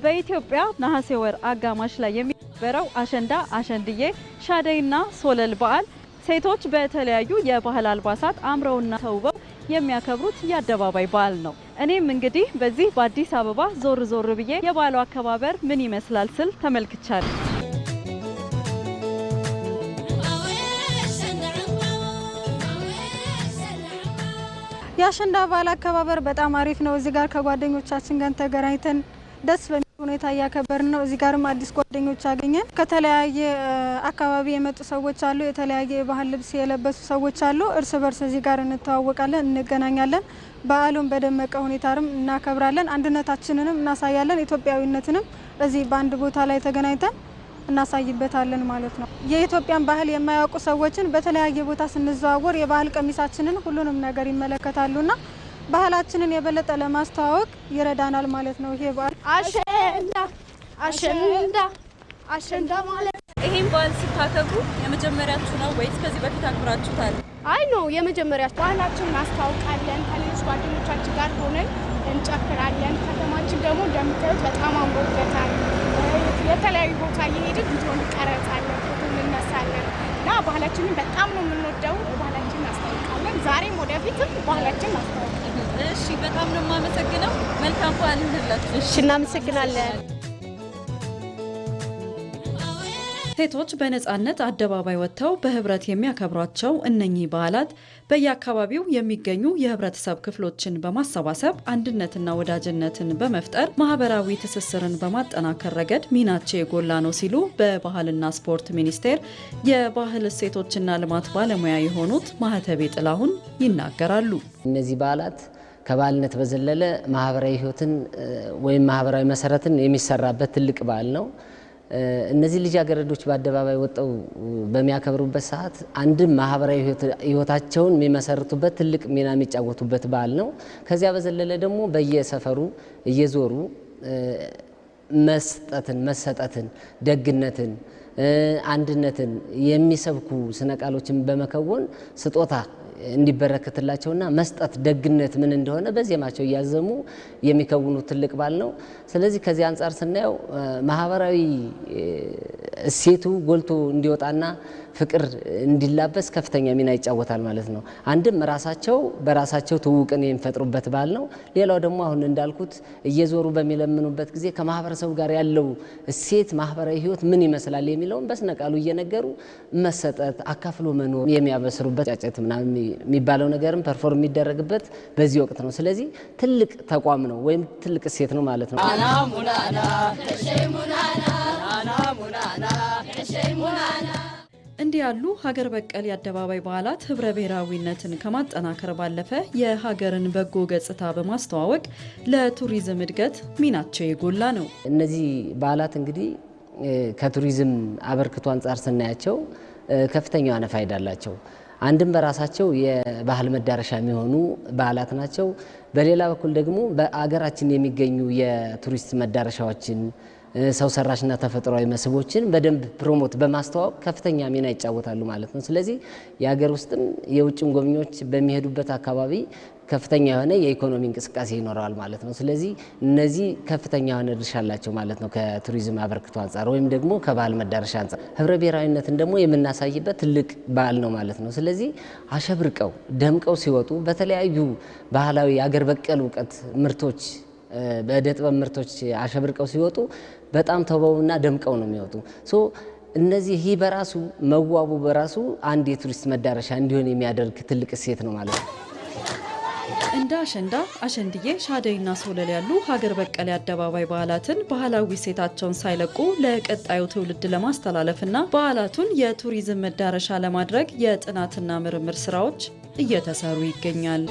በኢትዮጵያ ነሐሴ ወር አጋማሽ ላይ የሚከበረው አሸንዳ፣ አሸንድዬ፣ ሻደይና ሶለል በዓል ሴቶች በተለያዩ የባህል አልባሳት አምረውና ተውበው የሚያከብሩት የአደባባይ በዓል ነው። እኔም እንግዲህ በዚህ በአዲስ አበባ ዞር ዞር ብዬ የበዓሉ አከባበር ምን ይመስላል ስል ተመልክቻለሁ። የአሸንዳ በዓል አከባበር በጣም አሪፍ ነው። እዚህ ጋር ከጓደኞቻችን ጋር ተገናኝተን ደስ በሚል ሁኔታ እያከበርን ነው። እዚህ ጋርም አዲስ ጓደኞች አገኘን። ከተለያየ አካባቢ የመጡ ሰዎች አሉ። የተለያየ የባህል ልብስ የለበሱ ሰዎች አሉ። እርስ በርስ እዚህ ጋር እንተዋወቃለን፣ እንገናኛለን። በዓሉን በደመቀ ሁኔታም እናከብራለን። አንድነታችንንም እናሳያለን። ኢትዮጵያዊነትንም እዚህ በአንድ ቦታ ላይ ተገናኝተን እናሳይበታለን ማለት ነው። የኢትዮጵያን ባህል የማያውቁ ሰዎችን በተለያየ ቦታ ስንዘዋወር የባህል ቀሚሳችንን ሁሉንም ነገር ይመለከታሉና ባህላችንን የበለጠ ለማስተዋወቅ ይረዳናል ማለት ነው። ይሄ በዓል አሸንዳ ማለት ይሄን በዓል ስታከብሩ የመጀመሪያችሁ ነው ወይስ ከዚህ በፊት አክብራችሁታል? አይ ነው የመጀመሪያችሁ። ባህላችንን እናስተዋውቃለን። ከሌሎች ጓደኞቻችን ጋር ሆነን እንጨፍራለን። ከተማችን ደግሞ እንደምታዩት በጣም አምሮበታል። የተለያዩ ቦታ እየሄድን ቪዲዮ እንቀረጻለን፣ ፎቶ እንነሳለን እና ባህላችንን በጣም ነው የምንወደው። ባህላችንን እናስተዋውቃለን። ዛሬም ወደፊትም ባህላችንን እናስተዋውቃለን። እሺ፣ በጣም ነው የማመሰግነው። መልካም በዓል እንላችሁ። እሺ፣ እናመሰግናለን። ሴቶች በነጻነት አደባባይ ወጥተው በህብረት የሚያከብሯቸው እነኚህ በዓላት በየአካባቢው የሚገኙ የህብረተሰብ ክፍሎችን በማሰባሰብ አንድነትና ወዳጅነትን በመፍጠር ማህበራዊ ትስስርን በማጠናከር ረገድ ሚናቸው የጎላ ነው ሲሉ በባህልና ስፖርት ሚኒስቴር የባህል እሴቶችና ልማት ባለሙያ የሆኑት ማህተቤ ጥላሁን ይናገራሉ። እነዚህ በዓላት ከባህልነት በዘለለ ማህበራዊ ህይወትን ወይም ማህበራዊ መሰረትን የሚሰራበት ትልቅ በዓል ነው። እነዚህ ልጃገረዶች በአደባባይ ወጣው በሚያከብሩበት ሰዓት አንድም ማህበራዊ ህይወታቸውን የሚመሰርቱበት ትልቅ ሚና የሚጫወቱበት በዓል ነው። ከዚያ በዘለለ ደግሞ በየሰፈሩ እየዞሩ መስጠትን፣ መሰጠትን፣ ደግነትን፣ አንድነትን የሚሰብኩ ስነ ቃሎችን በመከወን ስጦታ እንዲበረከትላቸውና መስጠት ደግነት ምን እንደሆነ በዜማቸው እያዘሙ የሚከውኑት ትልቅ በዓል ነው። ስለዚህ ከዚህ አንጻር ስናየው ማህበራዊ እሴቱ ጎልቶ እንዲወጣና ፍቅር እንዲላበስ ከፍተኛ ሚና ይጫወታል ማለት ነው። አንድም ራሳቸው በራሳቸው ትውውቅን የሚፈጥሩበት በዓል ነው። ሌላው ደግሞ አሁን እንዳልኩት እየዞሩ በሚለምኑበት ጊዜ ከማህበረሰቡ ጋር ያለው እሴት ማህበራዊ ህይወት ምን ይመስላል የሚለውን በስነ ቃሉ እየነገሩ መሰጠት፣ አካፍሎ መኖር የሚያበስሩበት ጫጨት ምናምን የሚባለው ነገርም ፐርፎርም የሚደረግበት በዚህ ወቅት ነው። ስለዚህ ትልቅ ተቋም ነው ወይም ትልቅ እሴት ነው ማለት ነው። እንዲህ ያሉ ሀገር በቀል የአደባባይ በዓላት ህብረ ብሔራዊነትን ከማጠናከር ባለፈ የሀገርን በጎ ገጽታ በማስተዋወቅ ለቱሪዝም እድገት ሚናቸው የጎላ ነው። እነዚህ በዓላት እንግዲህ ከቱሪዝም አበርክቶ አንጻር ስናያቸው ከፍተኛ የሆነ ፋይዳ አላቸው። አንድም በራሳቸው የባህል መዳረሻ የሚሆኑ በዓላት ናቸው። በሌላ በኩል ደግሞ በአገራችን የሚገኙ የቱሪስት መዳረሻዎችን ሰው ሰራሽና ተፈጥሯዊ መስህቦችን በደንብ ፕሮሞት በማስተዋወቅ ከፍተኛ ሚና ይጫወታሉ ማለት ነው። ስለዚህ የሀገር ውስጥም የውጭም ጎብኚዎች በሚሄዱበት አካባቢ ከፍተኛ የሆነ የኢኮኖሚ እንቅስቃሴ ይኖረዋል ማለት ነው። ስለዚህ እነዚህ ከፍተኛ የሆነ ድርሻ አላቸው ማለት ነው ከቱሪዝም አበርክቶ አንጻር ወይም ደግሞ ከባህል መዳረሻ አንጻር። ህብረ ብሔራዊነትን ደግሞ የምናሳይበት ትልቅ በዓል ነው ማለት ነው። ስለዚህ አሸብርቀው ደምቀው ሲወጡ በተለያዩ ባህላዊ አገር በቀል እውቀት ምርቶች በእደ ጥበብ ምርቶች አሸብርቀው ሲወጡ በጣም ተውበውና ደምቀው ነው የሚወጡ። እነዚህ ይህ በራሱ መዋቡ በራሱ አንድ የቱሪስት መዳረሻ እንዲሆን የሚያደርግ ትልቅ እሴት ነው ማለት ነው። እንደ አሸንዳ፣ አሸንድዬ፣ ሻደይና ሶለል ያሉ ሀገር በቀል የአደባባይ በዓላትን ባህላዊ እሴታቸውን ሳይለቁ ለቀጣዩ ትውልድ ለማስተላለፍና በዓላቱን የቱሪዝም መዳረሻ ለማድረግ የጥናትና ምርምር ስራዎች እየተሰሩ ይገኛል።